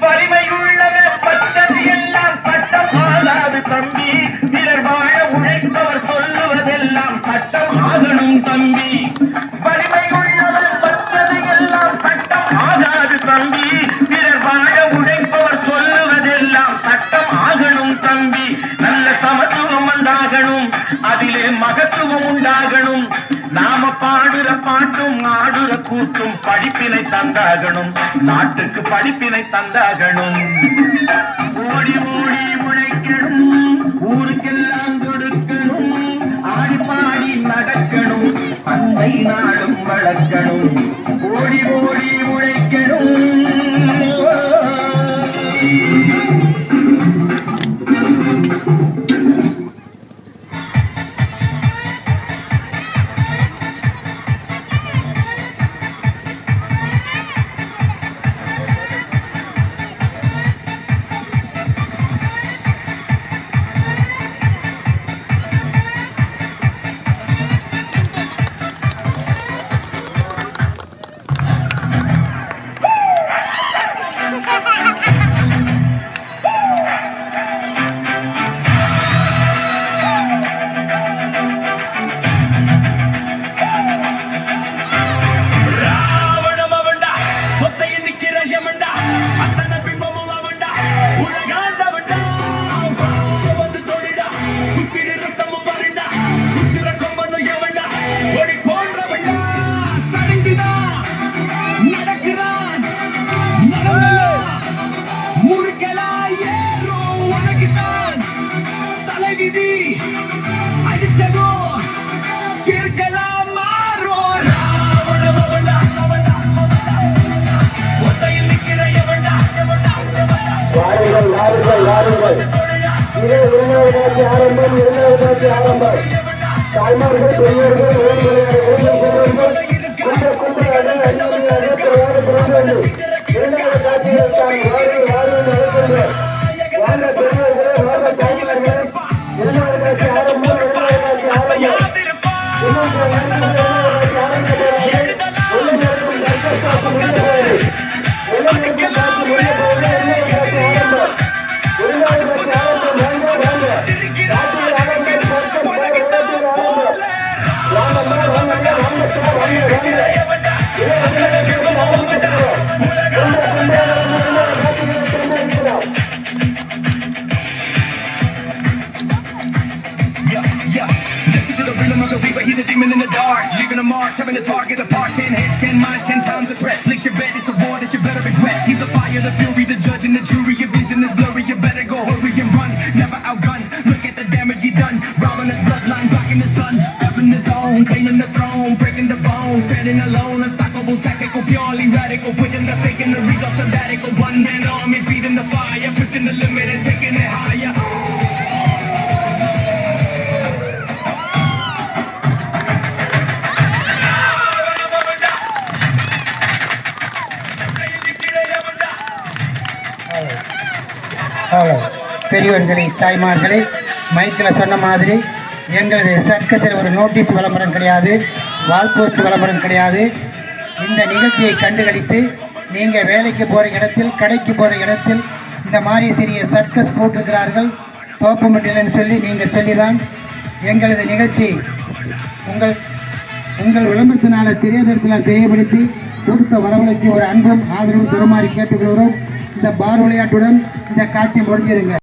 வலிமையுள்ளவர் பட்டது எல்லாம் சட்டம் ஆகாது தம்பி. பிறர் வாழ உழைத்தவர் சொல்லுவதெல்லாம் சட்டம் ஆகணும் தம்பி. வலிமையுள்ளவர் பட்டது எல்லாம் சட்டம் ஆகாது தம்பி. பிறர் வாழ உழைப்பவர் சொல்லுவதெல்லாம் சட்டம் ஆகணும் தம்பி. நல்ல சமத்துவம் உண்டாகணும், அதிலே மகத்துவம் உண்டாகணும். நாம பாடுற பாட்டும் ஆடுற கூட்டும் படிப்பினை தந்தாகணும், நாட்டுக்கு படிப்பினை தந்தாகணும். ஓடி ஓடி உழைக்கணும், ஊருக்கெல்லாம் கொடுக்கணும், ஆடி பாடி நடக்கணும், அன்னை நாடும் வளர்க்கணும். ஓடி ஓடி உழைக்கணும். ஆரம்பம் இரண்டாவது ஆரம்பம் தாய்மார்கள் பெரியவர்கள் இரண்டாவது காட்சிகள் He's a demon in the dark, leaving a mark, having a target apart. 10 heads, 10 minds, 10 times the press. Place your bet, it's a war that you better regret. He's the fire, the fury, the judge and the jury. Your vision is blurry, you better go hurry and run. Never outgun, look at the damage he done. Robbing his bloodline, blocking the sun. Stepping his own, claiming the throne, breaking the bones. Standing alone, unstoppable, tactical, purely radical. Putting the fake in the results of radical. One man army, beating the fire. Pushing the limit and taking it higher. பெரியவர்களே, தாய்மார்களே, மைக்கில் சொன்ன மாதிரி எங்களது சர்க்கஸில் ஒரு notice விளம்பரம் கிடையாது, wall post விளம்பரம் கிடையாது. இந்த நிகழ்ச்சியை கண்டுகளித்து நீங்கள் வேலைக்கு போகிற இடத்தில், கடைக்கு போகிற இடத்தில் இந்த மாதிரி சிறிய சர்க்கஸ் போட்டிருக்கிறார்கள் தோப்பமட்டில்னு சொல்லி நீங்கள் சொல்லிதான் எங்களது நிகழ்ச்சி உங்கள் விளம்பரத்தினால திரையதளத்தில் தெரியப்படுத்தி கொடுத்த வரவழைச்சி ஒரு அன்பும் ஆதரவும் தருமாறி கேட்டுக்கொள்கிறோம். இந்த பார் விளையாட்டுடன் இந்த காட்சி முடிஞ்சிருங்க.